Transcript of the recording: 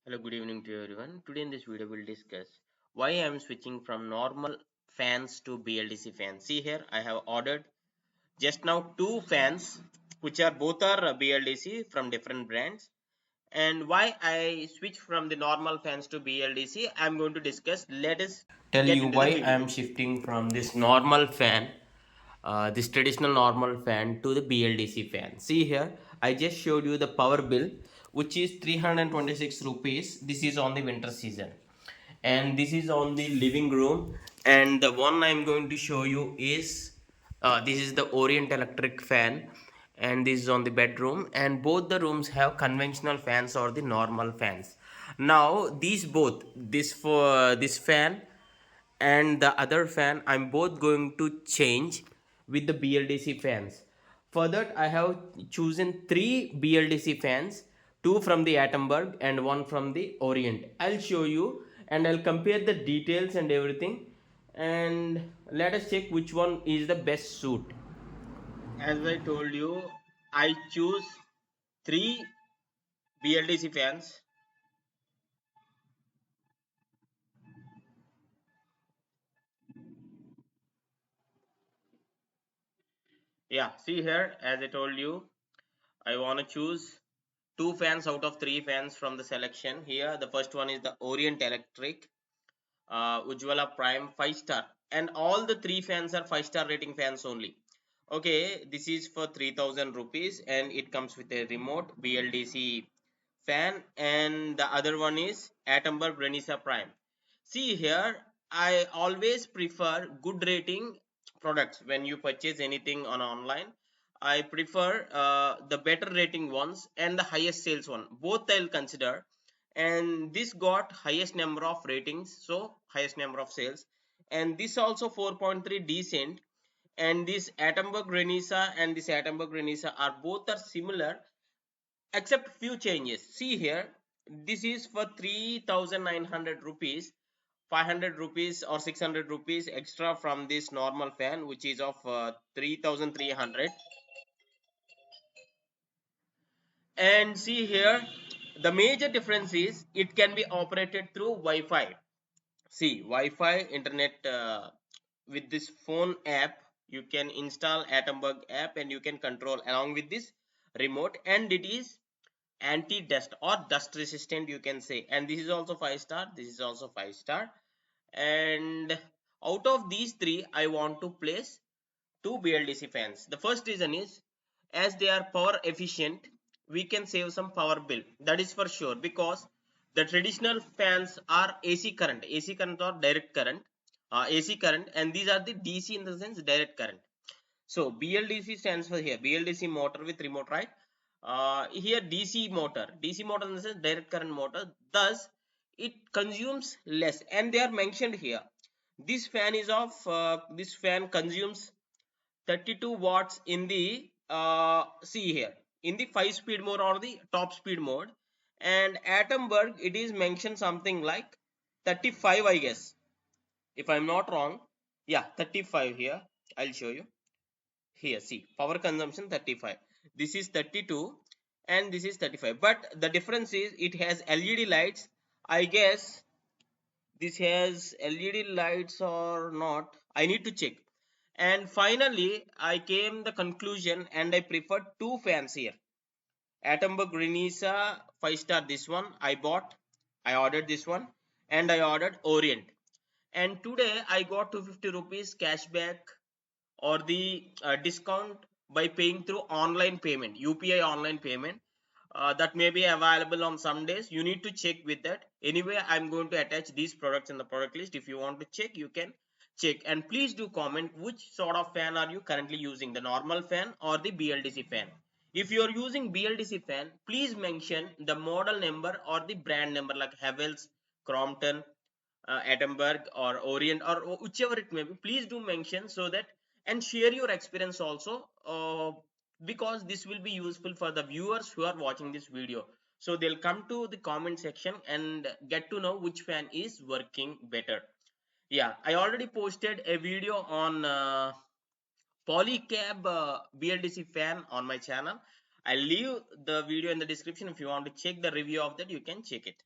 Hello, good evening to everyone. Today in this video we'll discuss why I am switching from normal fans to BLDC fans. See here, I have ordered just now two fans which are both are BLDC from different brands, and why I switch from the normal fans to BLDC I'm going to discuss. Let us tell get you into why the video. I am shifting from this normal fan, this traditional normal fan to the BLDC fan. See here, I just showed you the power bill, which is 326 rupees. This is on the winter season, and this is on the living room. And the one I'm going to show you is this is the Orient electric fan, and this is on the bedroom. And both the rooms have conventional fans or the normal fans. Now these both, this for this fan and the other fan, I'm both going to change with the BLDC fans. For that I have chosen three BLDC fans, two from the Atomberg and one from the Orient. I'll show you and I'll compare the details and everything, and let us check which one is the best suit. As I told you, I choose three BLDC fans. Yeah, see here, as I told you, I want to choose two fans out of three fans from the selection. Here the first one is the Orient electric, Ujjwala Prime 5 star, and all the three fans are 5-star rating fans only. Okay, this is for 3000 rupees and it comes with a remote BLDC fan, and the other one is atomberg renesa Prime. See here, I always prefer good rating products when you purchase anything on online. I prefer the better rating ones and the highest sales one. Both I'll consider, and this got highest number of ratings, so highest number of sales, and this also 4.3 decent. And this atomberg renesa and this atomberg renesa are both are similar except few changes. See here, this is for 3900 rupees, 500 rupees or 600 rupees extra from this normal fan, which is of 3300. And see here, the major difference is it can be operated through Wi-Fi. See, Wi-Fi internet, with this phone app you can install atomberg app and you can control along with this remote, and it is anti-dust or dust resistant, you can say. And this is also 5-star, this is also 5-star. And out of these three I want to place two BLDC fans. The first reason is, as they are power efficient, we can save some power bill, that is for sure, because the traditional fans are AC current or direct current, AC current, and these are the DC, in the sense direct current. So BLDC stands for here BLDC motor with remote, right? Here DC motor in the sense direct current motor, thus it consumes less, and they are mentioned here. This fan is of this fan consumes 32 watts in the see here, in the 5 speed mode or the top speed mode. And atomberg, it is mentioned something like 35, I guess, if I'm not wrong. Yeah, 35 here, I'll show you. Here see, power consumption 35, this is 32, and this is 35, but the difference is it has LED lights, I guess. This has LED lights or not, I need to check. And finally I came the conclusion and I preferred two fans here. Atomberg Renesa 5-star, this one I bought, I ordered this one, and I ordered Orient. And today I got 250 rupees cashback or the discount by paying through online payment, UPI online payment. That may be available on some days, you need to check with that. Anyway, I'm going to attach these products in the product list. If you want to check, you can check. And please do comment which sort of fan are you currently using, the normal fan or the BLDC fan. If you are using BLDC fan, please mention the model number or the brand number, like Havells, Crompton, Atomberg or Orient, or whichever it may be. Please do mention, so that, and share your experience also, because this will be useful for the viewers who are watching this video, so they'll come to the comment section and get to know which fan is working better. Yeah, I already posted a video on polycab BLDC fan on my channel. I'll leave the video in the description. If you want to check the review of that, you can check it.